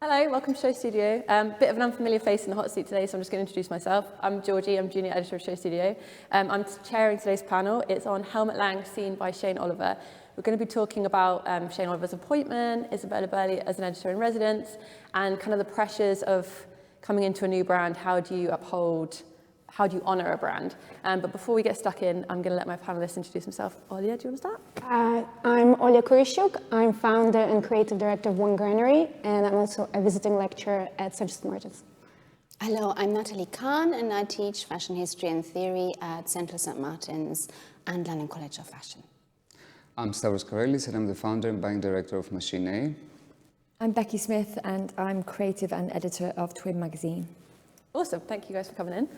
Hello, welcome to SHOWstudio. Bit of an unfamiliar face in the hot seat today, so I'm just going to introduce myself. I'm Georgie, I'm junior editor of SHOWstudio. I'm chairing today's panel. It's on Helmut Lang Seen by Shayne Oliver. We're going to be talking about Shayne Oliver's appointment, Isabella Burley as an editor-in-residence, and kind of the pressures of coming into a new brand. How do you honour a brand? But before we get stuck in, I'm going to let my panelists introduce themselves. Olya, do you want to start? I'm Olya Kuryshchuk. I'm founder and creative director of One Granary, and I'm also a visiting lecturer at St. Martin's. Hello, I'm Nathalie and I teach fashion history and theory at Central St. Martin's and London College of Fashion. I'm Stavros Karelis, and I'm the founder and buying director of Machine A. I'm Becky Smith, and I'm creative and editor of Twin magazine. Awesome, thank you guys for coming in.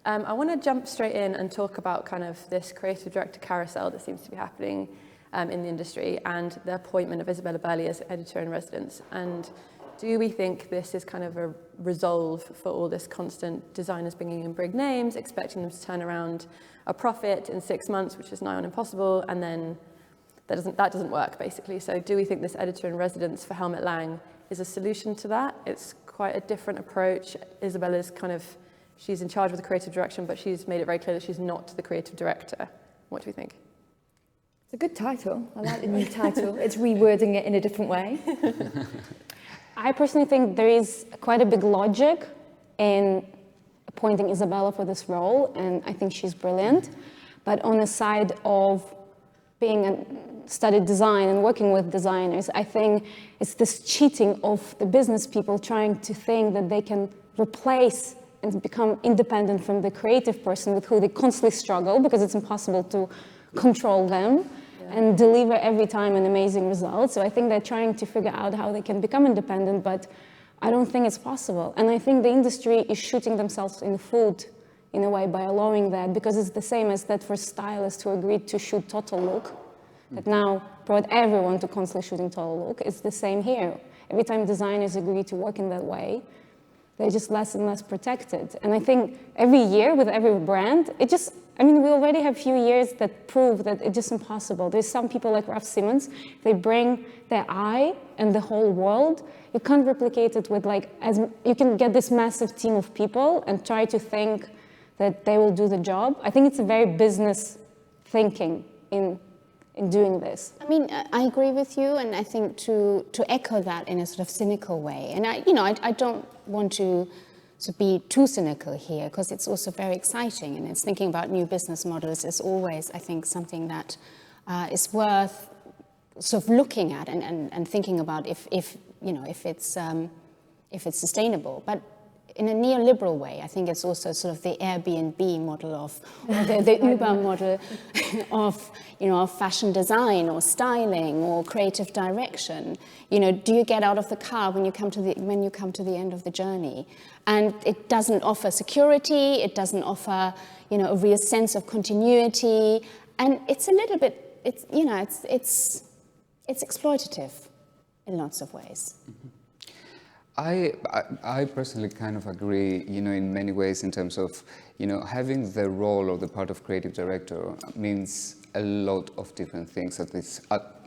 I want to jump straight in and talk about kind of this creative director carousel that seems to be happening in the industry and the appointment of Isabella Burley as editor-in-residence. And do we think this is kind of a resolve for all this constant designers bringing in big names, expecting them to turn around a profit in 6 months, which is nigh on impossible, and then that doesn't work, basically. So do we think this editor-in-residence for Helmut Lang is a solution to that? It's quite a different approach. Isabella's she's in charge of the creative direction, but she's made it very clear that she's not the creative director. What do you think? It's a good title. I like the new title. It's rewording it in a different way. I personally think there is quite a big logic in appointing Isabella for this role, and I think she's brilliant. But on the side of studied design and working with designers, I think it's this cheating of the business people trying to think that they can replace and become independent from the creative person with who they constantly struggle, because it's impossible to control them and deliver every time an amazing result. So I think they're trying to figure out how they can become independent, but I don't think it's possible. And I think the industry is shooting themselves in the foot in a way by allowing that, because it's the same as that for stylists who agreed to shoot total look, that now brought everyone to constantly shooting total look. It's the same here. Every time designers agree to work in that way, they're just less and less protected. And I think every year with every brand, we already have few years that prove that it's just impossible. There's some people like Raf Simons, they bring their eye and the whole world. You can't replicate it with you can get this massive team of people and try to think that they will do the job. I think it's a very business thinking in doing this. I mean, I agree with you, and I think to echo that in a sort of cynical way. And I don't want to be too cynical here, because it's also very exciting, and it's thinking about new business models is always, I think, something that is worth sort of looking at and thinking about if it's sustainable. But in a neoliberal way, I think it's also sort of the Airbnb model or the Uber model of fashion design or styling or creative direction. Do you get out of the car when you come to the end of the journey? And it doesn't offer security. It doesn't offer a real sense of continuity, and it's a little bit it's exploitative in lots of ways. Mm-hmm. I personally kind of agree, in many ways, in terms of, having the role or the part of creative director means a lot of different things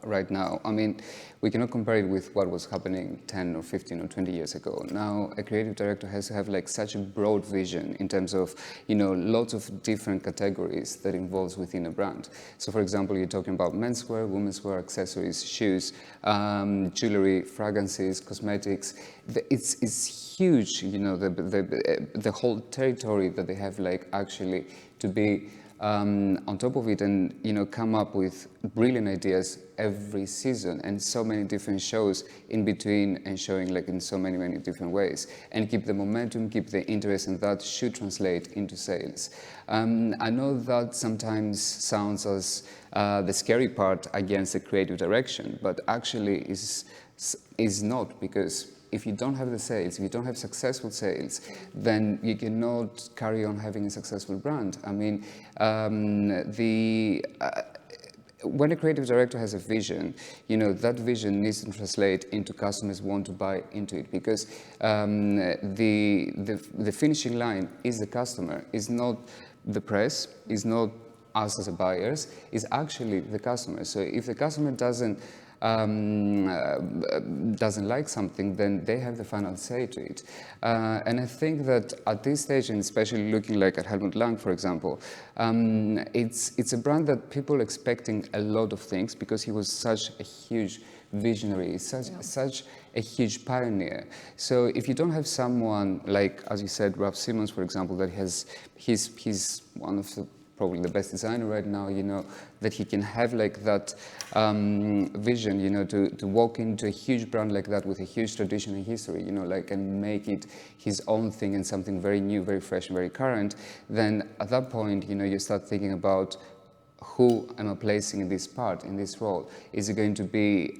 right now. I mean, we cannot compare it with what was happening 10 or 15 or 20 years ago. Now, a creative director has to have such a broad vision in terms of, lots of different categories that involves within a brand. So, for example, you're talking about menswear, womenswear, accessories, shoes, jewelry, fragrances, cosmetics. It's huge, the whole territory that they have actually to be on top of it and come up with brilliant ideas every season, and so many different shows in between, and showing in so many different ways, and keep the momentum, keep the interest, and that should translate into sales. I know that sometimes sounds as the scary part against the creative direction, but actually is not, because if you don't have the sales, if you don't have successful sales, then you cannot carry on having a successful brand. I mean, when a creative director has a vision, that vision needs to translate into customers want to buy into it, because the finishing line is the customer, is not the press, is not us as a buyers, is actually the customer. So if the customer doesn't doesn't like something, then they have the final say to it. And I think that at this stage, and especially looking like at Helmut Lang, for example, it's a brand that people are expecting a lot of things because he was such a huge visionary, such a huge pioneer. So if you don't have someone like, as you said, Ralph Simmons, for example, that he's one of the probably the best designer right now, you know, that he can have like that vision, you know, to walk into a huge brand like that with a huge tradition and history, you know, like, and make it his own thing and something very new, very fresh and very current, then at that point, you know, you start thinking about who am I placing in this part, in this role? Is it going to be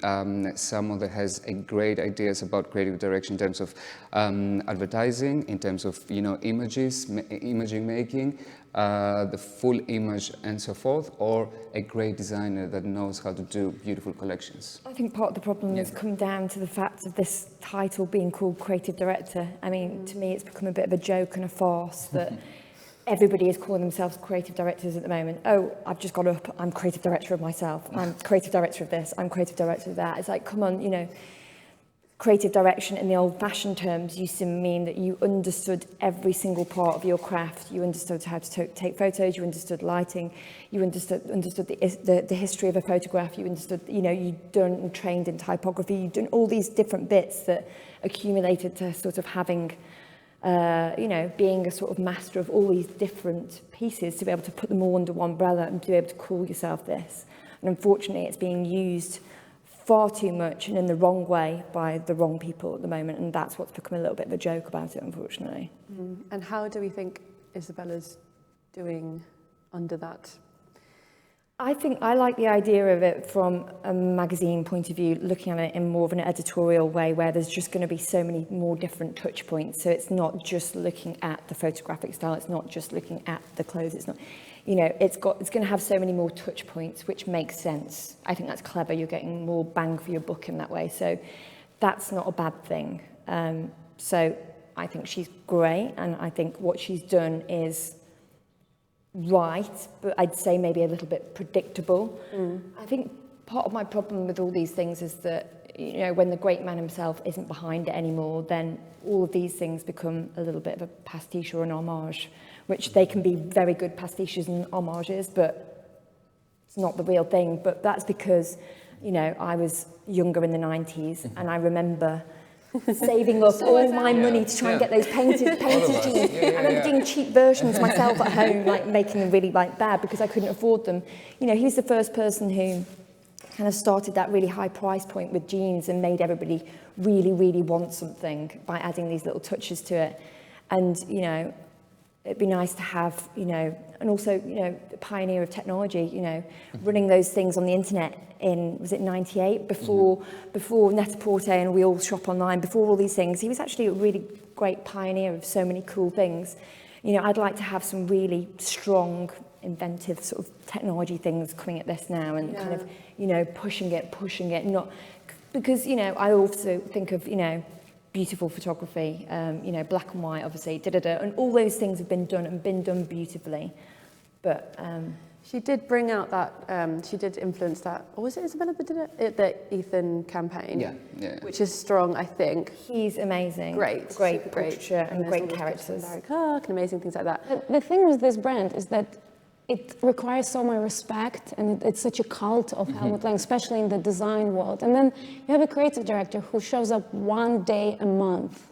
someone that has a great ideas about creative direction in terms of advertising, in terms of, you know, imaging making, the full image and so forth, or a great designer that knows how to do beautiful collections? I think part of the problem has come down to the fact of this title being called creative director. I mean, to me, it's become a bit of a joke and a farce that everybody is calling themselves creative directors at the moment. Oh, I've just got up, I'm creative director of myself, I'm creative director of this, I'm creative director of that. It's like, come on, you know, creative direction in the old-fashioned terms used to mean that you understood every single part of your craft. You understood how to take photos, you understood lighting, you understood the history of a photograph, you understood, you know, you'd done and trained in typography, you'd done all these different bits that accumulated to sort of having you know, being a sort of master of all these different pieces to be able to put them all under one umbrella and to be able to call yourself this. And unfortunately, it's being used far too much and in the wrong way by the wrong people at the moment, and that's what's become a little bit of a joke about it, unfortunately. And how do we think Isabella's doing under that? I think I like the idea of it from a magazine point of view, looking at it in more of an editorial way where there's just going to be so many more different touch points. So it's not just looking at the photographic style, it's not just looking at the clothes, it's not, you know, it's going to have so many more touch points, which makes sense. I think that's clever, you're getting more bang for your buck in that way. So that's not a bad thing. So I think she's great, and I think what she's done is right, but I'd say maybe a little bit predictable. I think part of my problem with all these things is that, you know, when the great man himself isn't behind it anymore, then all of these things become a little bit of a pastiche or an homage, which they can be very good pastiches and homages, but it's not the real thing. But that's because, you know, I was younger in the 90s, and I remember saving up all my money to try and get those painted jeans. I remember doing cheap versions myself at home, like making them really like bad because I couldn't afford them. You know, he was the first person who kind of started that really high price point with jeans and made everybody really, really want something by adding these little touches to it. And, you know, it'd be nice to have, you know, and also, you know, the pioneer of technology, you know, running those things on the internet in, was it 98? Before Net-a-Porter and we all shop online, before all these things. He was actually a really great pioneer of so many cool things. You know, I'd like to have some really strong, inventive sort of technology things coming at this now and kind of, you know, pushing it, not, because, you know, I also think of, you know, beautiful photography, you know, black and white, obviously, and all those things have been done beautifully. But she did bring out that, she did influence that, or was it Isabella that did it? The Ethan campaign, yeah. Which is strong, I think. He's amazing. Great portraiture and great characters. Barry Clark and amazing things like that. The thing with this brand is that it requires so much respect, and it's such a cult of Helmut Lang, especially in the design world. And then you have a creative director who shows up one day a month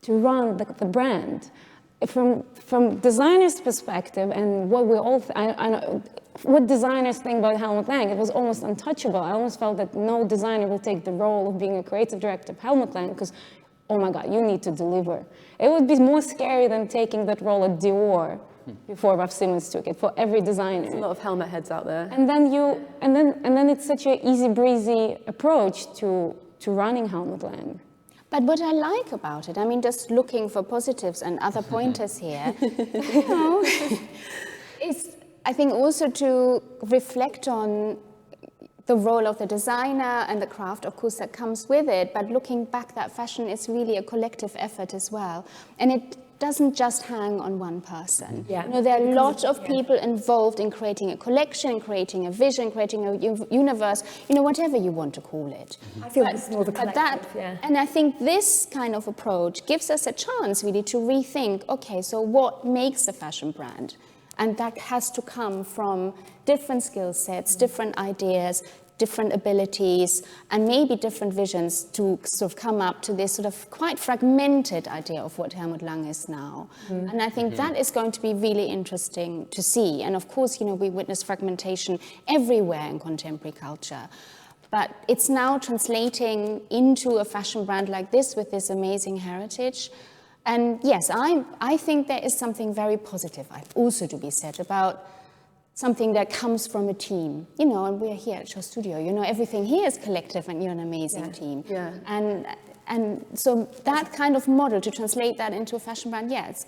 to run the brand. From designers' perspective, and what we all, I know, what designers think about Helmut Lang, it was almost untouchable. I almost felt that no designer will take the role of being a creative director of Helmut Lang because, oh my God, you need to deliver. It would be more scary than taking that role at Dior before Ralph Simmons took it, for every designer. There's a lot of helmet heads out there. And then it's such an easy breezy approach to running Helmut Lang. But what I like about it, I mean, just looking for positives and other pointers here, you know, is I think also to reflect on the role of the designer and the craft, of course, that comes with it. But looking back, that fashion is really a collective effort as well. And it doesn't just hang on one person. Yeah. You know, there are a lot of people involved in creating a collection, creating a vision, creating a universe, you know, whatever you want to call it. I feel it's more of a collective, And I think this kind of approach gives us a chance really to rethink, okay, so what makes a fashion brand? And that has to come from different skill sets, different ideas, different abilities, and maybe different visions to sort of come up to this sort of quite fragmented idea of what Helmut Lang is now. And I think that is going to be really interesting to see. And of course, you know, we witness fragmentation everywhere in contemporary culture. But it's now translating into a fashion brand like this with this amazing heritage. And yes, I think there is something very positive also to be said about something that comes from a team, you know, and we're here at SHOWstudio, you know, everything here is collective and you're an amazing team. Yeah. And so that kind of model, to translate that into a fashion brand, yeah, it's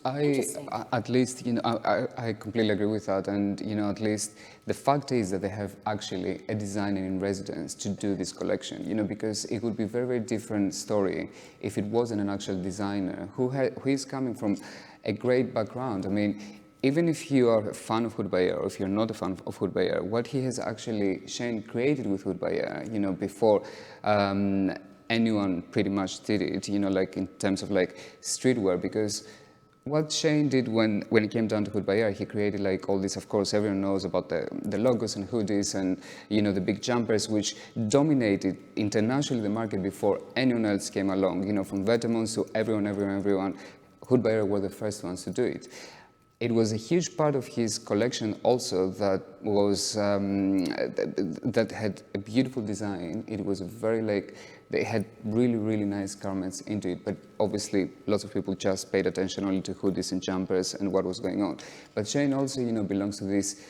interesting. At least, you know, I completely agree with that. And, you know, at least the fact is that they have actually a designer in residence to do this collection, you know, because it would be a very, very different story if it wasn't an actual designer who is coming from a great background. I mean, even if you are a fan of Hood Bayer, or if you're not a fan of Hood Bayer, what he has actually, Shayne created with Hood Bayer, you know, before anyone pretty much did it, you know, like in terms of like streetwear, because what Shayne did when it came down to Hood Bayer, he created like all this, of course, everyone knows about the logos and hoodies and, you know, the big jumpers, which dominated internationally the market before anyone else came along, you know, from Vetements to everyone. Hood Bayer were the first ones to do it. It was a huge part of his collection also that was that had a beautiful design. It was a very like, they had really, really nice garments into it, but obviously lots of people just paid attention only to hoodies and jumpers and what was going on. But Shayne also, you know, belongs to this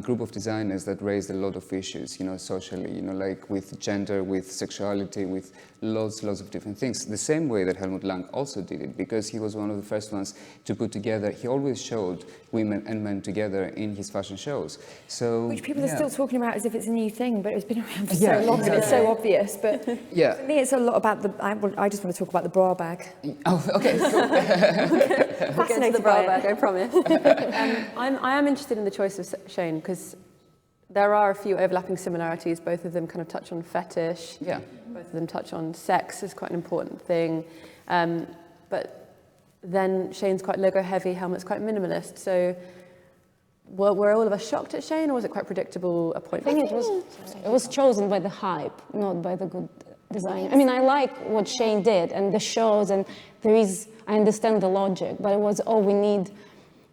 group of designers that raised a lot of issues, you know, socially, you know, like with gender, with sexuality, with lots of different things. The same way that Helmut Lang also did it, because he was one of the first ones to put together, he always showed women and men together in his fashion shows. So, which people are still talking about as if it's a new thing, but it's been around for so long and it's so obvious. But for me, it's a lot about I just want to talk about the bra bag. Oh, okay. We'll get to the bra bag, I promise. I am interested in the choice of Shayne, because there are a few overlapping similarities. Both of them kind of touch on fetish. Yeah. Both of them touch on sex is quite an important thing. But then Shayne's quite logo heavy, Helmut's quite minimalist. So were all of us shocked at Shayne, or was it quite predictable appointment? I think it was chosen by the hype, not by the good design. I mean, I like what Shayne did and the shows, and I understand the logic, but it was, we need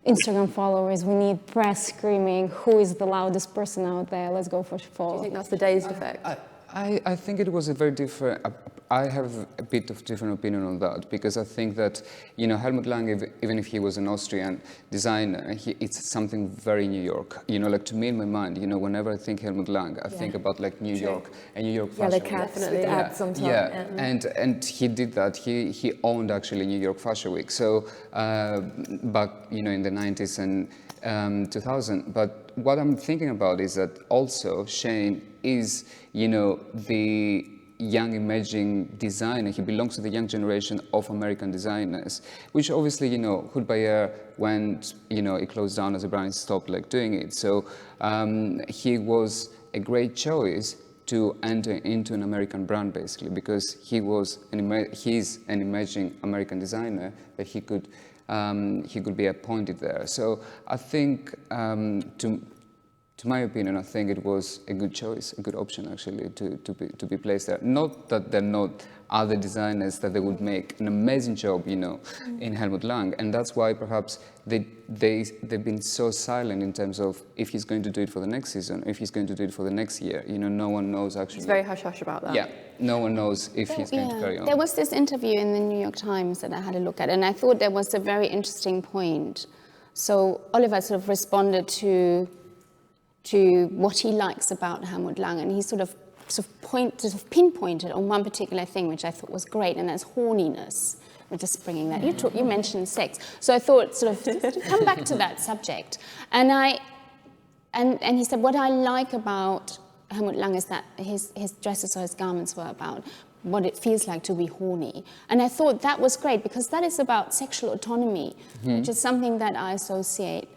Instagram followers, we need press screaming, who is the loudest person out there, let's go for fall. Do you think that's the dazed effect? I think it was a very different, I have a bit of different opinion on that, because I think that, you know, Helmut Lang, even if he was an Austrian designer, it's something very New York. You know, like to me in my mind, you know, whenever I think Helmut Lang, I think about like New York and New York fashion. Yellow cats with ads on top. And he did that. He owned actually New York Fashion Week. So back, you know, in the 90s and 2000. But what I'm thinking about is that also Shayne is, you know, the young emerging designer. He belongs to the young generation of American designers, which obviously, you know, Hood Bayer went, you know, it closed down as a brand, stopped like doing it. So he was a great choice to enter into an American brand, basically, because he's an emerging American designer that he could be appointed there. So I think, to my opinion, I think it was a good choice, a good option actually to be placed there. Not that there are not other designers that they would make an amazing job, you know, in Helmut Lang, and that's why perhaps they've been so silent in terms of if he's going to do it for the next season, if he's going to do it for the next year. You know, no one knows actually. It's very hush-hush about that. Yeah, no one knows if he's going to carry on. There was this interview in the New York Times that I had a look at, and I thought there was a very interesting point. So Oliver sort of responded to what he likes about Helmut Lang, and he sort of pinpointed on one particular thing, which I thought was great, and that's horniness. We're just bringing that. You mentioned sex, so I thought sort of to come back to that subject, and he said what I like about Helmut Lang is that his dresses or his garments were about what it feels like to be horny. And I thought that was great because that is about sexual autonomy, which is something that I associate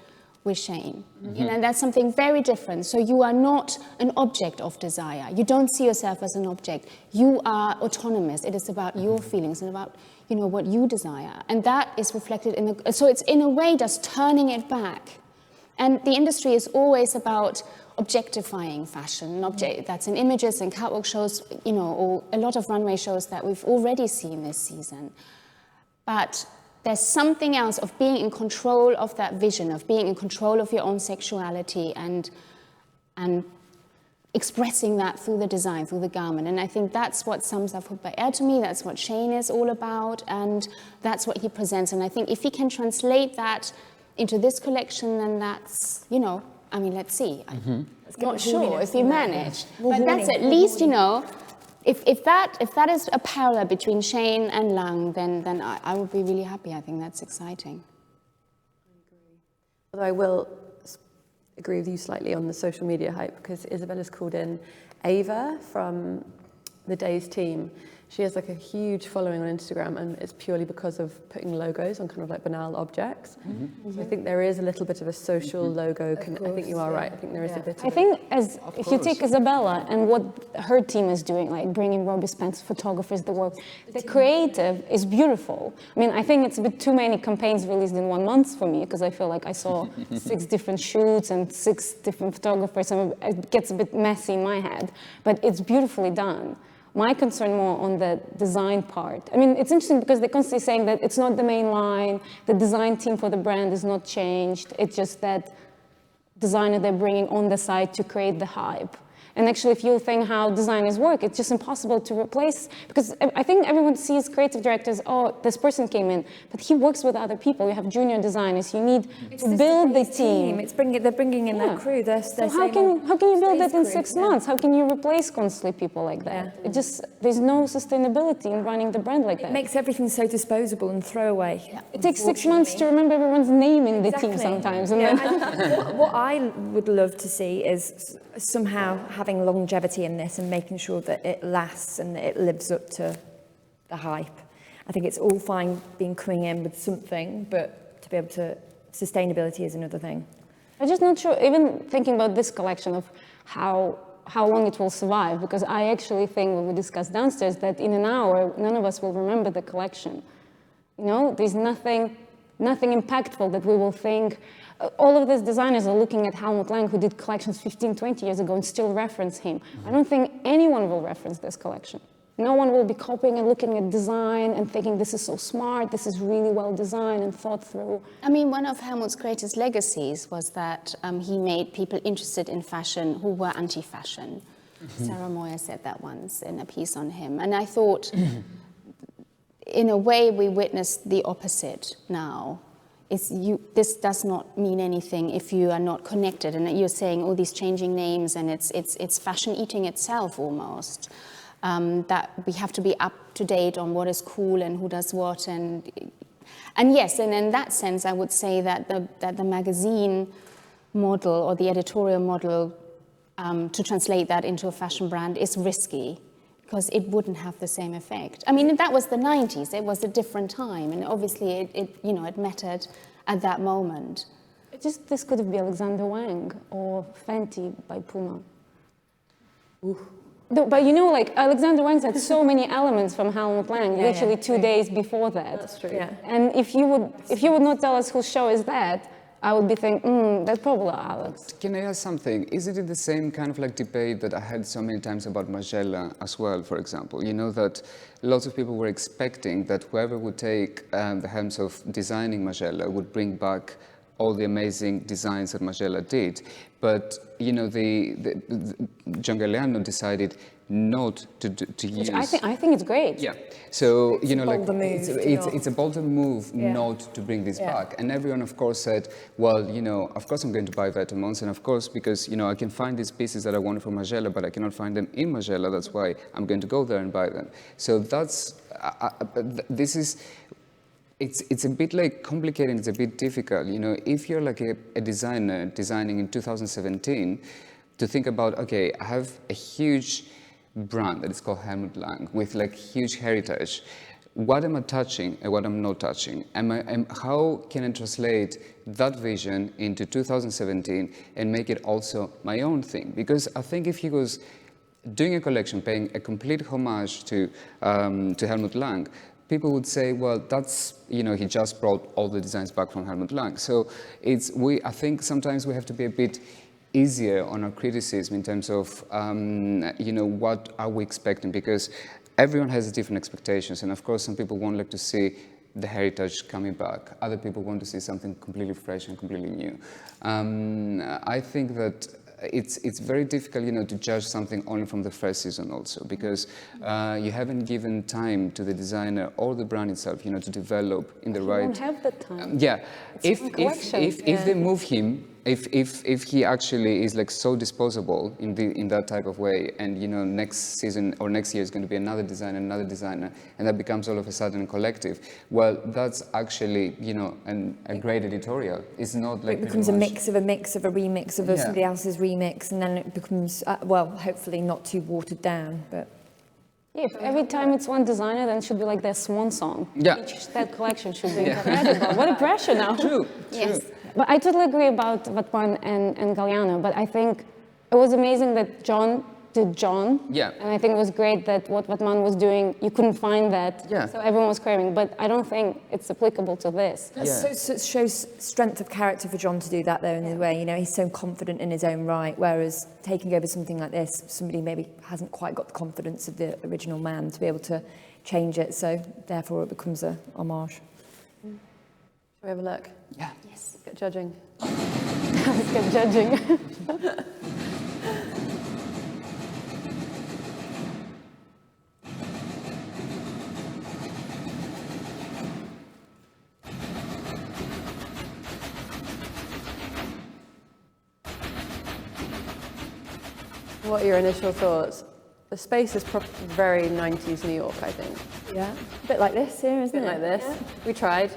with Shayne. You know, that's something very different. So you are not an object of desire. You don't see yourself as an object. You are autonomous. It is about your feelings and about, you know, what you desire. And that is reflected in the, so it's in a way just turning it back. And the industry is always about objectifying fashion, that's in images and catwalk shows, you know, or a lot of runway shows that we've already seen this season. But there's something else of being in control of that vision, of being in control of your own sexuality and expressing that through the design, through the garment. And I think that's what sums up Hood by Air to me, that's what Shayne is all about, and that's what he presents. And I think if he can translate that into this collection, then that's, you know, I mean, let's see. I'm not sure if he managed, but that's at least, you know, if that is a parallel between Shayne and Lang, then I would be really happy. I think that's exciting. Although I will agree with you slightly on the social media hype, because Isabella's called in Ava from the Days team. She has like a huge following on Instagram, and it's purely because of putting logos on kind of like banal objects. So I think there is a little bit of a social logo. I think you are right. I think there is a bit of I think if you take Isabella and what her team is doing, like bringing Robbie Spencer photographers, the work, the creative is beautiful. I mean, I think it's a bit too many campaigns released in 1 month for me, because I feel like I saw 6 different shoots and 6 different photographers, and it gets a bit messy in my head, but it's beautifully done. My concern more on the design part. I mean, it's interesting because they're constantly saying that it's not the main line, the design team for the brand is not changed, it's just that designer they're bringing on the side to create the hype. And actually, if you think how designers work, it's just impossible to replace, because I think everyone sees creative directors, oh, this person came in, but he works with other people. You have junior designers. You need to build the team. They're bringing in that crew. So how can you build it in 6 months? How can you replace constantly people like that? It just, there's no sustainability in running the brand like that. It makes everything so disposable and throwaway. It takes 6 months to remember everyone's name in the team sometimes. And then what I would love to see is somehow having longevity in this and making sure that it lasts and that it lives up to the hype. I think it's all fine being coming in with something, but to be able to, sustainability is another thing. I'm just not sure, even thinking about this collection of how long it will survive, because I actually think when we discussed downstairs that in an hour, none of us will remember the collection. You know, there's nothing impactful that we will think. All of these designers are looking at Helmut Lang, who did collections 15, 20 years ago, and still reference him. I don't think anyone will reference this collection. No one will be copying and looking at design and thinking this is so smart, this is really well designed and thought through. I mean, one of Helmut's greatest legacies was that he made people interested in fashion who were anti-fashion. Sarah Moyer said that once in a piece on him. And I thought, in a way, we witnessed the opposite now. This does not mean anything if you are not connected, and you're saying all these changing names, and it's fashion eating itself almost. That we have to be up to date on what is cool and who does what, and yes, and in that sense, I would say that the magazine model or the editorial model to translate that into a fashion brand is risky, because it wouldn't have the same effect. I mean, that was the 90s. It was a different time, and obviously it mattered at that moment. This could be Alexander Wang or Fenty by Puma. But you know, like Alexander Wang's had so many elements from Helmut Lang, literally 2 days before that. That's true. Yeah. And if you would not tell us whose show is that, I would be thinking, that's probably Alex. Can I ask something? Isn't it the same kind of like debate that I had so many times about Margiela as well, for example? You know, that lots of people were expecting that whoever would take the helms of designing Margiela would bring back all the amazing designs that Margiela did. But, you know, John Galliano decided not to use... I think it's great. Yeah. So, It's you know, a like, bolder move it's a bolder move not to bring this back. And everyone, of course, said, well, you know, of course I'm going to buy Vetements, and of course, because, you know, I can find these pieces that I wanted from Margiela, but I cannot find them in Margiela, that's why I'm going to go there and buy them. So that's, this is... It's a bit like complicated, it's a bit difficult. You know, if you're like a designer designing in 2017, to think about, okay, I have a huge brand that is called Helmut Lang with like huge heritage. What am I touching and what I'm not touching? How can I translate that vision into 2017 and make it also my own thing? Because I think if he was doing a collection, paying a complete homage to Helmut Lang, people would say, well, that's, you know, he just brought all the designs back from Helmut Lang. So I think sometimes we have to be a bit easier on our criticism in terms of, you know, what are we expecting? Because everyone has different expectations. And of course, some people want like to see the heritage coming back. Other people want to see something completely fresh and completely new. I think that it's very difficult, you know, to judge something only from the first season also, because you haven't given time to the designer or the brand itself, you know, to develop in the right. You don't have the time. Yeah, It's if they move him, if he actually is like so disposable in that type of way, and you know next season or next year is going to be another designer, and that becomes all of a sudden a collective. Well, that's actually, you know, a great editorial. It's not like it becomes a mix of a remix of somebody else's remix, and then it becomes well, hopefully not too watered down, but. Yeah, if every time it's one designer, then it should be like their swan song. Yeah. Each that collection should be incredible. What a pressure now. True. Yes. But I totally agree about Vatman and Galliano, but I think it was amazing that John did John. Yeah. And I think it was great that what Vatman was doing, you couldn't find that. Yeah. So everyone was craving, but I don't think it's applicable to this. So it shows strength of character for John to do that though in a way, you know, he's so confident in his own right, whereas taking over something like this, somebody maybe hasn't quite got the confidence of the original man to be able to change it, so therefore it becomes a homage. Shall we have a look? Yeah. Yes. Let's get judging. Let's get judging. What are your initial thoughts? The space is very 90s New York, I think. Yeah, a bit like this here, isn't A bit it? like this. Yeah. We tried.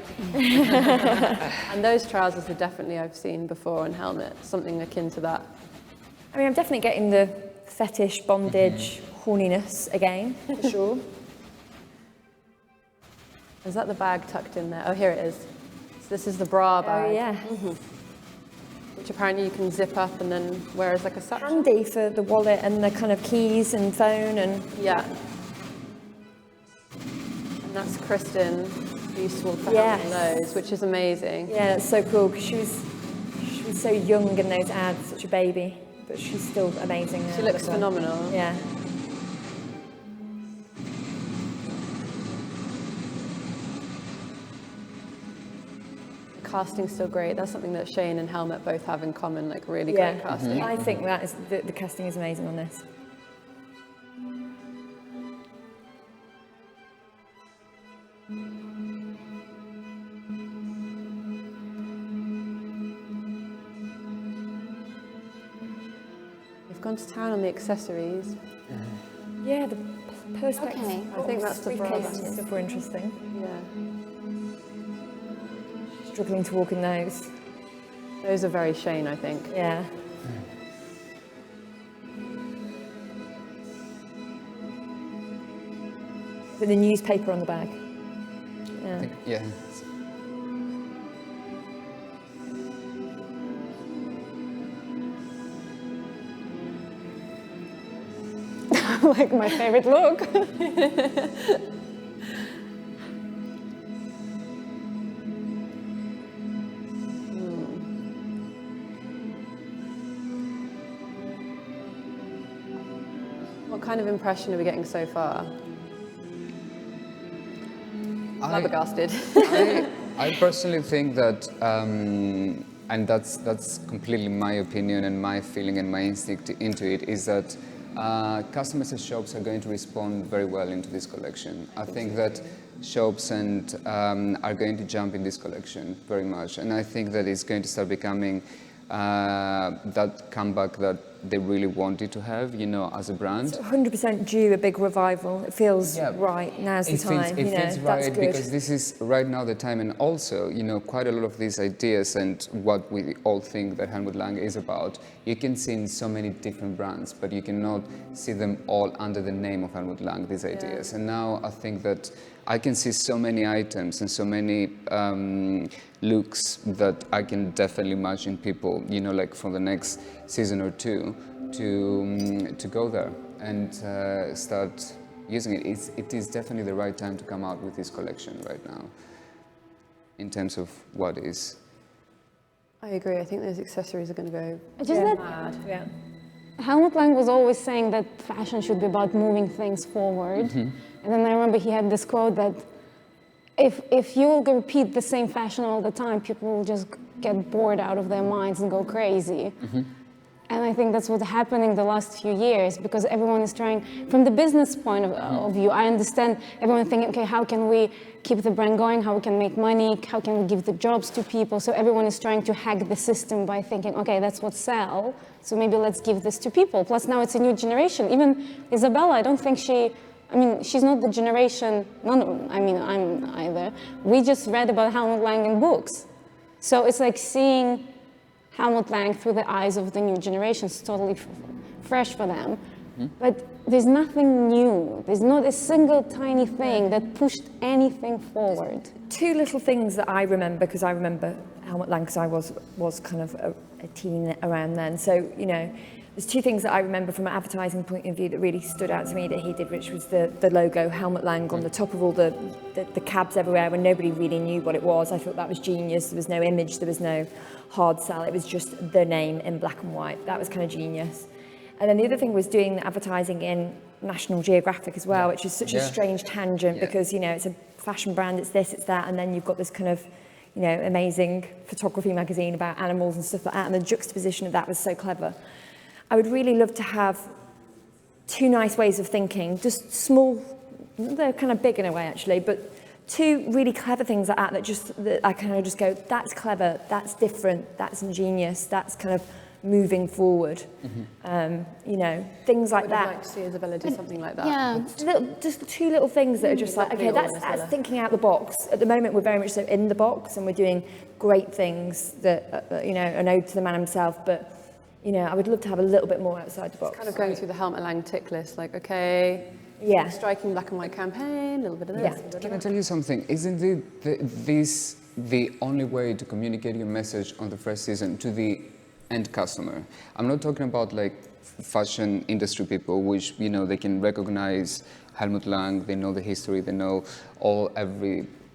And those trousers are definitely I've seen before on Helmet, something akin to that. I mean, I'm definitely getting the fetish, bondage, horniness again, for sure. Is that the bag tucked in there? Oh, here it is. So this is the bra bag. Oh, yeah. Which apparently you can zip up and then wear as like a satchel. Handy for the wallet and the kind of keys and phone and... Yeah. And that's Kristen, useful for Yes. having those, which is amazing. Yeah, that's so cool, because she was so young in those ads, such a baby, but she's still amazing now. She looks phenomenal. Yeah. Casting's still great. That's something that Shayne and Helmut both have in common, like really Yeah. great casting. I think that is the casting is amazing on this. We've gone to town on the accessories. Yeah, the perspex. Okay. I think that's the bra briefcase bag. and stuff were interesting. Yeah. Struggling to walk in those. Those are very Shayne, I think. Yeah. With the newspaper on the bag. Yeah. Yeah. Like my favorite look. What kind of impression are we getting so far? Flabbergasted. I personally think that, and that's completely my opinion and my feeling and my instinct into it, is that customers and shops are going to respond very well into this collection. I think that shops are going to jump in this collection very much, and I think that it's going to start becoming that comeback that they really wanted to have, you know, as a brand. It's 100% due a big revival. It feels right. Now's the time. It feels right that's good. because this is right now the time, and also, you know, quite a lot of these ideas and what we all think that Helmut Lang is about, you can see in so many different brands, but you cannot see them all under the name of Helmut Lang, these ideas. And now I think that I can see so many items and so many looks that I can definitely imagine people, you know, like for the next season or two, to go there and start using it. It is definitely the right time to come out with this collection right now, in terms of what is. I agree. I think those accessories are going to go mad. Yeah. Helmut Lang was always saying that fashion should be about moving things forward. And then I remember he had this quote that if you repeat the same fashion all the time, people will just get bored out of their minds and go crazy. And I think that's what's happening the last few years, because everyone is trying, from the business point of view, I understand everyone thinking, okay, how can we keep the brand going? How we can make money? How can we give the jobs to people? So everyone is trying to hack the system by thinking, okay, that's what sells. So maybe let's give this to people. Plus now it's a new generation. Even Isabella, I don't think she's not the generation, I'm either. We just read about Helmut Lang in books. So it's like seeing Helmut Lang through the eyes of the new generation. It's totally fresh for them. But there's nothing new. There's not a single tiny thing that pushed anything forward. Two little things that I remember, because I remember Helmut Lang because I was kind of a teen around then. So, you know, there's two things that I remember from an advertising point of view that really stood out to me that he did, which was the logo, Helmut Lang, on the top of all the cabs everywhere when nobody really knew what it was. I thought that was genius. There was no image, there was no hard sell. It was just the name in black and white. That was kind of genius. And then the other thing was doing the advertising in National Geographic as well, which is such a strange tangent because, you know, it's a fashion brand, it's this, it's that, and then you've got this kind of, you know, amazing photography magazine about animals and stuff like that, and the juxtaposition of that was so clever. I would really love to have two nice ways of thinking, just small, they're kind of big in a way actually, but two really clever things like that I kind of just go, that's clever, that's different, that's ingenious, that's kind of moving forward. You know, things like that. I'd like to see Isabella do something like that. Yeah, just two little things that are just like, okay, that's thinking out the box. At the moment, we're very much so in the box, and we're doing great things that, you know, an ode to the man himself, but you know, I would love to have a little bit more outside the box. It's kind of going through the Helmut Lang tick list, like, okay, striking black and white campaign, a little bit of this. Can I tell you something? Isn't this the only way to communicate your message on the first season to the end customer? I'm not talking about like fashion industry people, which, you know, they can recognize Helmut Lang, they know the history, they know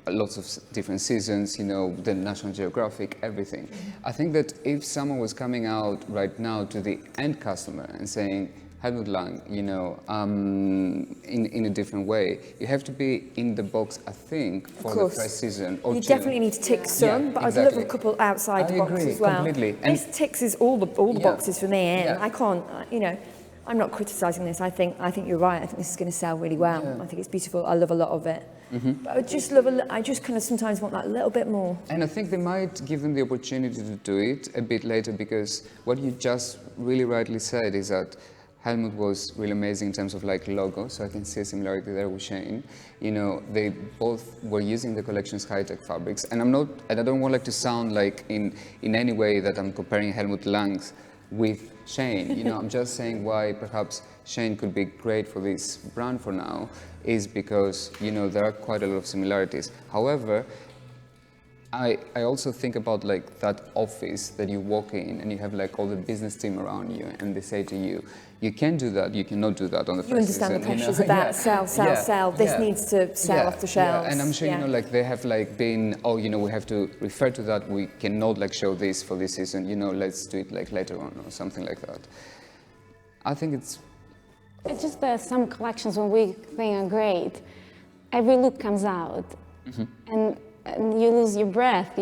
lots of different seasons, you know, the National Geographic, everything. I think that if someone was coming out right now to the end customer and saying, Helmut Lang, you know, in a different way, you have to be in the box, I think, for the first season or you two. definitely need to tick some, but I'd love a couple outside the box as well. Completely. This ticks is all the boxes for me, and I can't, you know, I'm not criticising this. I think you're right. I think this is going to sell really well. I think it's beautiful. I love a lot of it. But I just kind of sometimes want that little bit more. And I think they might give them the opportunity to do it a bit later, because what you just really rightly said is that Helmut was really amazing in terms of like logo, so I can see a similarity there with Shayne. You know, they both were using the collection's high-tech fabrics, and I don't want like to sound like in any way that I'm comparing Helmut Lang's with Shayne. You know, I'm just saying why perhaps Shayne could be great for this brand for now is because, you know, there are quite a lot of similarities. However, I also think about like that office that you walk in and you have like all the business team around you and they say to you, you can do that, you cannot do that on the first season. You understand the pressures of that, sell, this needs to sell off the shelves. And I'm sure, you know, like they have like been, oh, you know, we have to refer to that, we cannot like show this for this season, you know, let's do it like later on or something like that. I think it's just there's some collections when we think are great, every look comes out and you lose your breath.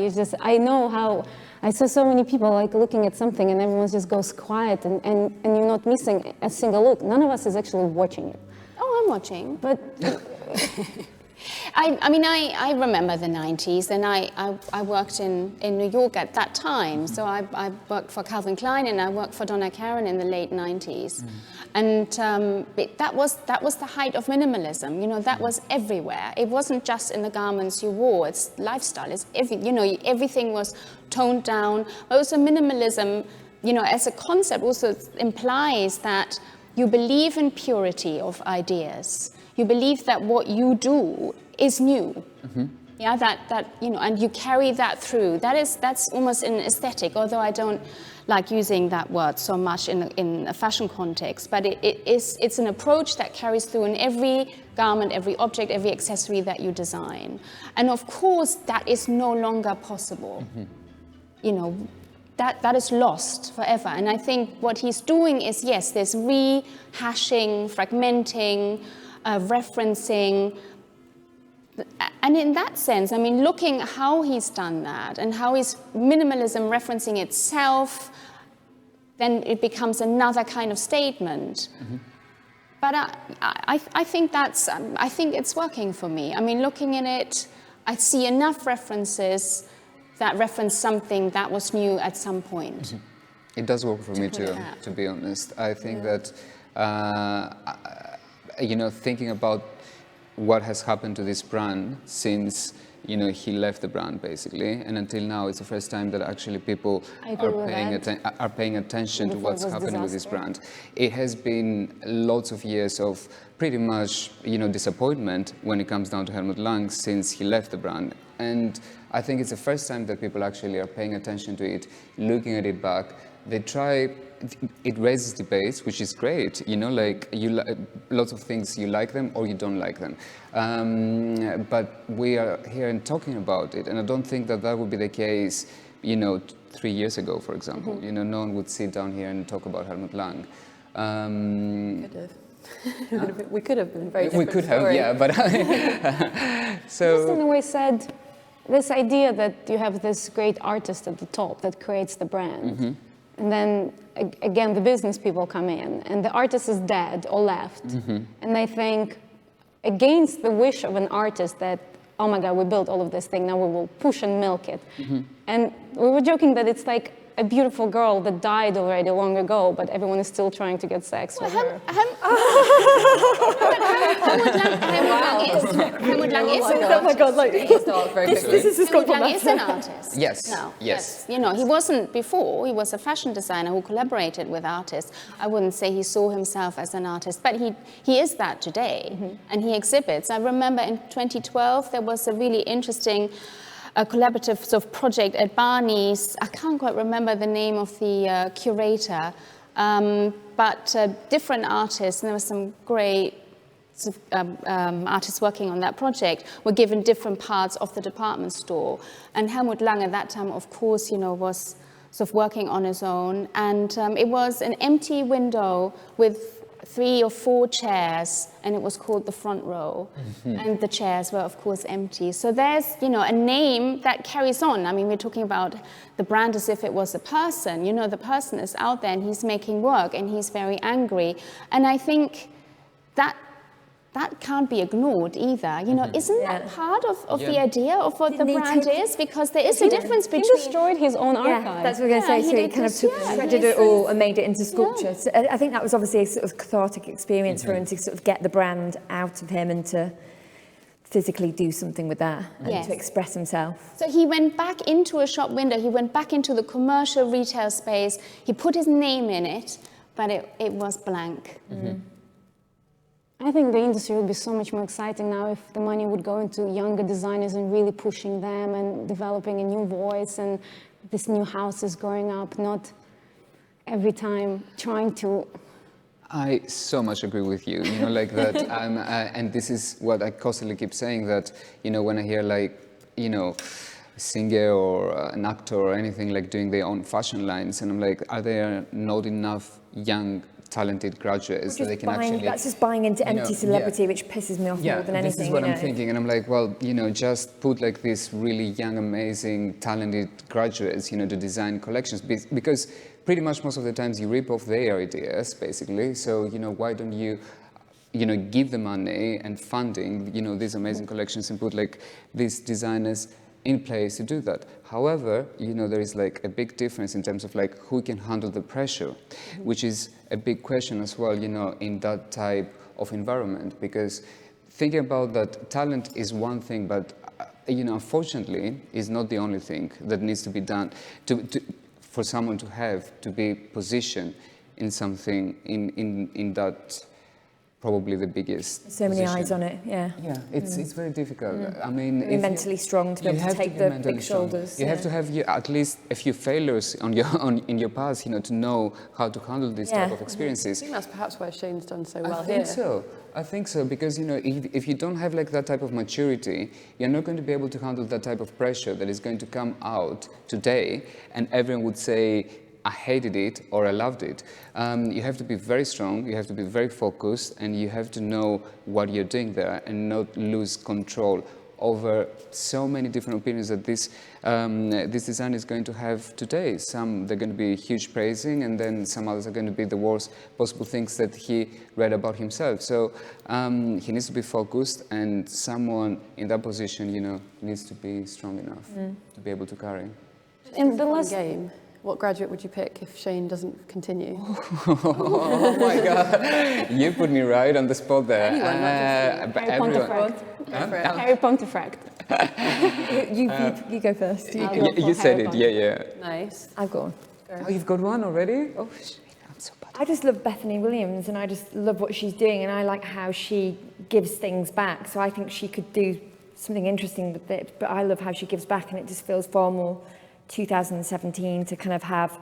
I saw so many people like looking at something and everyone just goes quiet and you're not missing a single look. None of us is actually watching it. Oh, I'm watching. But I mean, I remember the 90s, and I worked in New York at that time. So I worked for Calvin Klein, and I worked for Donna Karan in the late 90s. And that was the height of minimalism. You know, that was everywhere. It wasn't just in the garments you wore. It's lifestyle. It's everything was toned down. But also minimalism, you know, as a concept also implies that you believe in purity of ideas. You believe that what you do is new. Yeah, that you know, and you carry that through. That's almost an aesthetic, although I don't like using that word so much in a fashion context. But it's an approach that carries through in every garment, every object, every accessory that you design. And of course, that is no longer possible. You know, that is lost forever. And I think what he's doing is, yes, there's rehashing, fragmenting, referencing. And in that sense, I mean, looking how he's done that and how is minimalism referencing itself, then it becomes another kind of statement. But I think I think it's working for me. I mean, looking at it, I see enough references that reference something that was new at some point. It does work for me too, to be honest. I think that, you know, thinking about what has happened to this brand since, you know, he left the brand basically, and until now, it's the first time that actually people are paying attention to what's happening with this brand. It has been lots of years of pretty much, you know, disappointment when it comes down to Helmut Lang since he left the brand. And I think it's the first time that people actually are paying attention to it, looking at it back. They try, it raises debates, which is great. You know, like lots of things, you like them or you don't like them. But we are here and talking about it, and I don't think that would be the case, you know, 3 years ago, for example. You know, no one would sit down here and talk about Helmut Lang. We could have been very different. We could have, story. yeah, but so. Just in a way said, this idea that you have this great artist at the top that creates the brand, and then again the business people come in, and the artist is dead or left, and they think against the wish of an artist that, oh my God, we built all of this thing, now we will push and milk it. And we were joking that it's like a beautiful girl that died already long ago, but everyone is still trying to get sex with her. Helmut Lang is an artist. Oh my God, like, Helmut Lang is an artist. Yes, No, yes. You know, he wasn't before. He was a fashion designer who collaborated with artists. I wouldn't say he saw himself as an artist, but he is that today, and he exhibits. I remember in 2012 there was a really interesting collaborative sort of project at Barney's. I can't quite remember the name of the curator, but different artists, and there were some great artists working on that project, were given different parts of the department store. And Helmut Lang at that time, of course, you know, was sort of working on his own. And it was an empty window with 3 or 4 chairs, and it was called the front row. And the chairs were, of course, empty. So there's, you know, a name that carries on. I mean, we're talking about the brand as if it was a person. You know, the person is out there and he's making work and he's very angry. And I think that can't be ignored either. You know, isn't that part of the idea of what the brand is? Because there is a difference between... He destroyed his own archive. Yeah, that's what I was going to say. So he kind of shredded it all and made it into sculpture. So I think that was obviously a sort of cathartic experience for him to sort of get the brand out of him and to physically do something with that and to express himself. So he went back into a shop window. He went back into the commercial retail space. He put his name in it, but it was blank. I think the industry would be so much more exciting now if the money would go into younger designers and really pushing them and developing a new voice and this new houses growing up, not every time trying to... I so much agree with you, you know, like that, and this is what I constantly keep saying, that, you know, when I hear like, you know, a singer or an actor or anything like doing their own fashion lines, and I'm like, are there not enough young talented graduates that they can actually... That's just buying into empty celebrity, which pisses me off more than anything. This is what I'm thinking, and I'm like, well, you know, just put like this really young, amazing, talented graduates, you know, to design collections, because pretty much most of the times you rip off their ideas, basically. So, you know, why don't you give the money and funding, these amazing collections and put like these designers in place to do that. However, there is like a big difference in terms of like who can handle the pressure, which is a big question as well, in that type of environment, because thinking about that, talent is one thing, but unfortunately, is not the only thing that needs to be done for someone to be positioned in something in that probably the biggest So many position. eyes on it, yeah. Yeah, it's very difficult. I mean, Be mentally strong to be able to take the big shoulders. You have to have at least a few failures in your past, to know how to handle these type of experiences. I think that's perhaps why Shayne's done so I well think here. I think so, because if you don't have like that type of maturity, you're not going to be able to handle that type of pressure that is going to come out today, and everyone would say, I hated it or I loved it. You have to be very strong, you have to be very focused, and you have to know what you're doing there and not lose control over so many different opinions that this design is going to have today. Some, they're going to be huge praising, and then some others are going to be the worst possible things that he read about himself. So he needs to be focused, and someone in that position, needs to be strong enough to be able to carry. In the last game, what graduate would you pick if Shayne doesn't continue? Oh my God, you put me right on the spot there. Harry Pontefract. Harry Pontefract. You go first. You said it, yeah. Nice. I've got one. Oh, you've got one already? Oh, shit, I'm so bad. I just love Bethany Williams, and I just love what she's doing, and I like how she gives things back. So I think she could do something interesting with it, but I love how she gives back, and it just feels far more 2017 to kind of have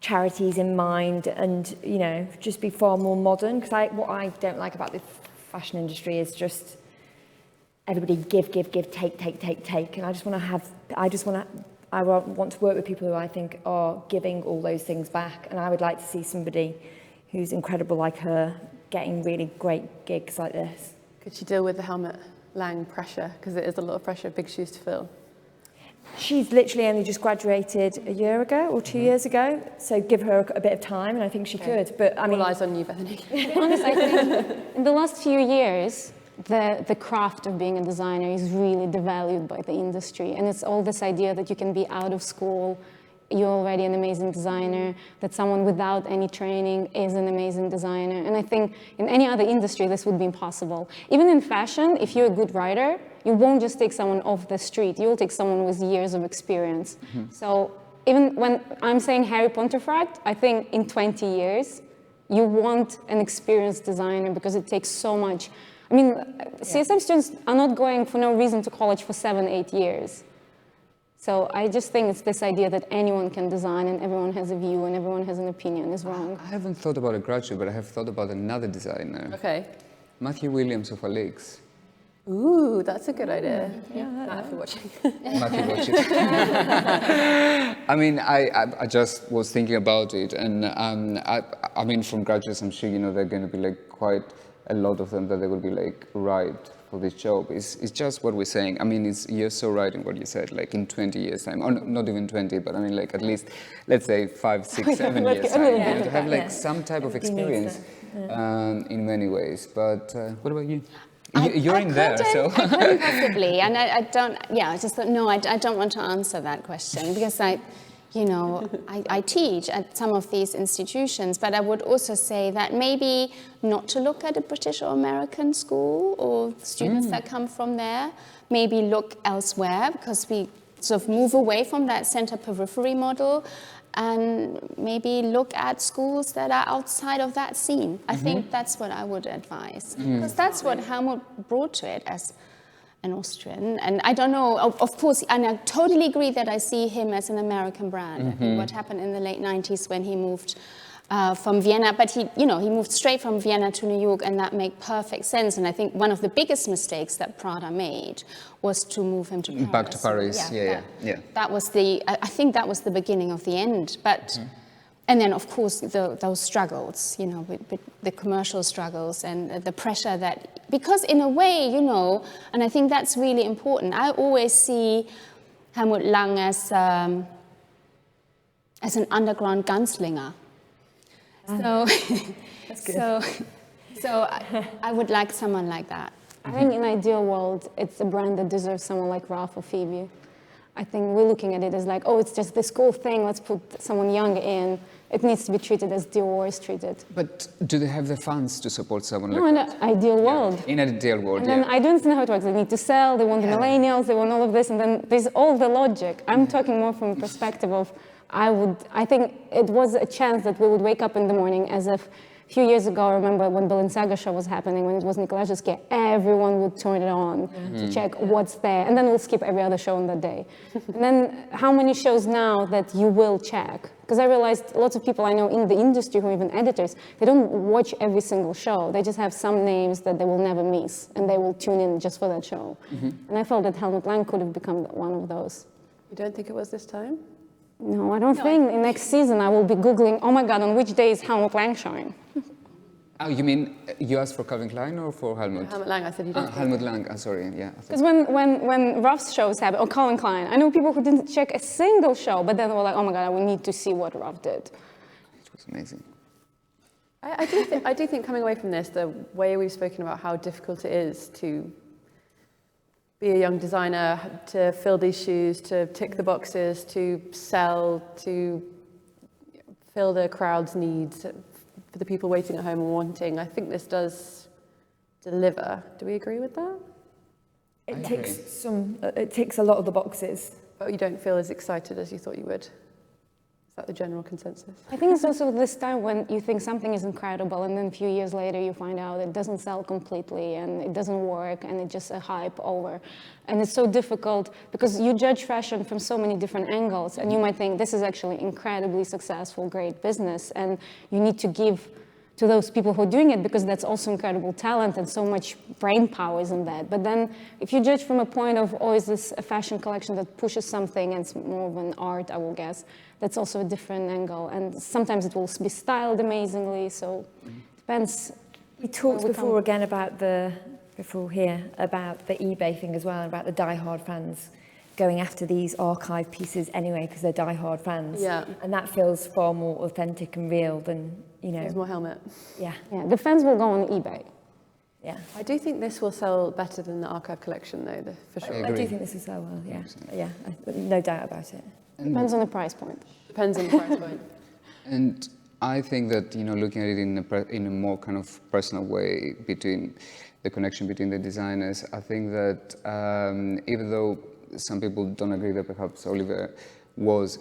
charities in mind and, just be far more modern. Because what I don't like about the fashion industry is just everybody give, take. And I want to work with people who I think are giving all those things back. And I would like to see somebody who's incredible like her getting really great gigs like this. Could she deal with the Helmut Lang pressure? Because it is a lot of pressure, big shoes to fill. She's literally only just graduated a year ago or 2 years ago, so give her a bit of time, and I think she could. But I mean, all eyes on you, Bethany. To be honest, I think in the last few years, the craft of being a designer is really devalued by the industry, and it's all this idea that you can be out of school, you're already an amazing designer, that someone without any training is an amazing designer. And I think in any other industry, this would be impossible. Even in fashion, if you're a good writer, you won't just take someone off the street, you'll take someone with years of experience. So even when I'm saying Harry Pontefract, I think in 20 years, you want an experienced designer because it takes so much. I mean, CSM students are not going for no reason to college for 7-8 years. So I just think it's this idea that anyone can design and everyone has a view and everyone has an opinion is wrong. I haven't thought about a graduate, but I have thought about another designer. Okay. Matthew Williams of Alix. Ooh, that's a good idea. Yeah, if you're watching. Matthew, watch it. I mean, I just was thinking about it, and I mean, from graduates, I'm sure there are going to be like quite a lot of them that they will be like right for this job. It's just what we're saying. I mean, you're so right in what you said, like in 20 years time, or not even 20, but I mean like at least, let's say 5, 6, 7 years time, to have like some type of experience in many ways. But what about you? You're in there, so. I couldn't possibly, and I don't, I just thought, no, I don't want to answer that question because I teach at some of these institutions, but I would also say that maybe not to look at a British or American school or students that come from there, maybe look elsewhere because we sort of move away from that center-periphery model and maybe look at schools that are outside of that scene. I think that's what I would advise because that's what Helmut brought to it as an Austrian. And I don't know, of course, and I totally agree that I see him as an American brand. I think what happened in the late 90s when he moved from Vienna, but he moved straight from Vienna to New York, and that made perfect sense. And I think one of the biggest mistakes that Prada made was to move him to Paris. Back to Paris, yeah. That was I think that was the beginning of the end. But and then, of course, those struggles, with the commercial struggles and the pressure that, because in a way, and I think that's really important. I always see Helmut Lang as an underground gunslinger. So, So I would like someone like that. I think in ideal world, it's a brand that deserves someone like Ralph or Phoebe. I think we're looking at it as like, oh, it's just this cool thing, let's put someone young in. It needs to be treated as Dior is treated. But do they have the funds to support someone No, like in that? an ideal world. In an ideal world, And then I don't understand how it works. They need to sell, they want the millennials, they want all of this, and then there's all the logic. I'm talking more from a perspective of, I think it was a chance that we would wake up in the morning as if a few years ago, I remember when Balenciaga show was happening, when it was Nicolas Gisquet, everyone would turn it on to check what's there, and then we'll skip every other show on that day. And then how many shows now that you will check? Because I realized lots of people I know in the industry who are even editors, they don't watch every single show. They just have some names that they will never miss, and they will tune in just for that show. And I felt that Helmut Lang could have become one of those. You don't think it was this time? No, I don't think. Next season I will be Googling, oh my God, on which day is Helmut Lang showing? Oh, you mean you asked for Calvin Klein or for Helmut? Helmut Lang, I said you don't think. Helmut Lang, sorry, yeah. Because when Ruff's shows happen, or Calvin Klein, I know people who didn't check a single show, but then they were like, oh my God, we need to see what Ruff did. It was amazing. I do think coming away from this, the way we've spoken about how difficult it is to be a young designer, to fill these shoes, to tick the boxes, to sell, to fill the crowd's needs, for the people waiting at home and wanting. I think this does deliver. Do we agree with that? It ticks a lot of the boxes. But you don't feel as excited as you thought you would? Is that the general consensus? I think it's also this time when you think something is incredible, and then a few years later you find out it doesn't sell completely, and it doesn't work, and it's just a hype over. And it's so difficult because you judge fashion from so many different angles, and you might think this is actually incredibly successful, great business, and you need to give to those people who are doing it because that's also incredible talent and so much brain power is in that. But then if you judge from a point of, oh, is this a fashion collection that pushes something and it's more of an art, I will guess, that's also a different angle. And sometimes it will be styled amazingly, so it depends. We talked before about the eBay thing as well, about the diehard fans going after these archive pieces anyway because they're diehard fans. Yeah. And that feels far more authentic and real than, you know. There's more Helmut. Yeah. Yeah, the fans will go on eBay. Yeah. I do think this will sell better than the archive collection, though, for sure. I do think this will sell well, yeah. Yeah, no doubt about it. Depends on the price point. Depends on the price point. And I think that, you know, looking at it in a more kind of personal way between the connection between the designers, I think that even though some people don't agree that perhaps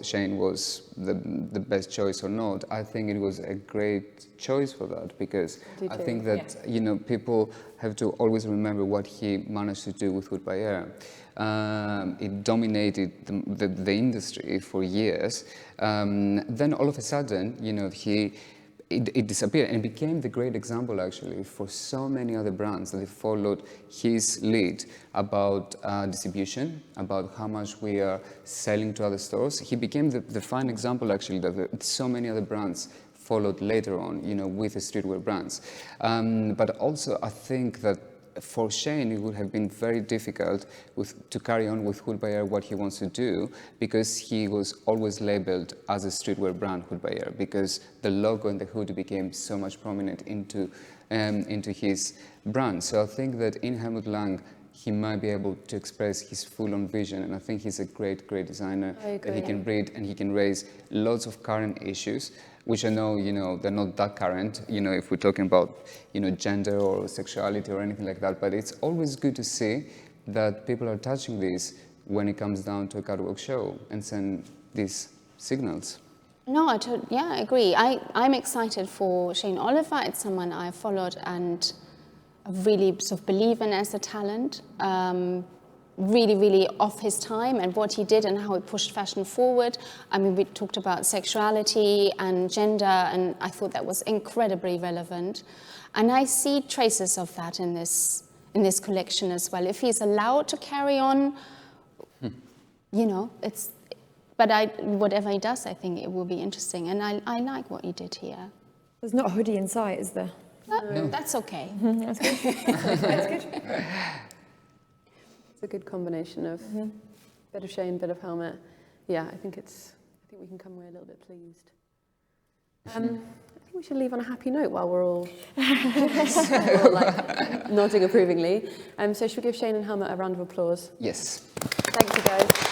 Shayne was the best choice or not, I think it was a great choice for that because I think that, you know, people have to always remember what he managed to do with Hood by Air. It dominated the industry for years. Then all of a sudden, you know, it disappeared and became the great example actually for so many other brands that they followed his lead about distribution, about how much we are selling to other stores. He became the fine example actually that so many other brands followed later on, you know, with the streetwear brands. But also I think that for Shayne, it would have been very difficult to carry on with Hood by Air what he wants to do because he was always labeled as a streetwear brand, Hood by Air, because the logo and the hood became so much prominent into his brand. So I think that in Helmut Lang, he might be able to express his full-on vision, and I think he's a great designer that he can read and he can raise lots of current issues, which I know, you know, they're not that current, you know, if we're talking about, you know, gender or sexuality or anything like that, but it's always good to see that people are touching this when it comes down to a catwalk show and send these signals. No, I agree. I'm excited for Shayne Oliver. It's someone I followed and really sort of believe in as a talent. Really of his time and what he did and how he pushed fashion forward. I mean, we talked about sexuality and gender, and I thought that was incredibly relevant. And I see traces of that in this collection as well. If he's allowed to carry on, you know, whatever he does, I think it will be interesting. And I like what he did here. There's not a hoodie in sight, is there? No. That's okay. That's good. That's good. It's a good combination of bit of Shayne, bit of Helmut. Yeah, I think we can come away a little bit pleased. I think we should leave on a happy note while we're all, like, nodding approvingly. So should we give Shayne and Helmut a round of applause? Yes. Thank you, guys.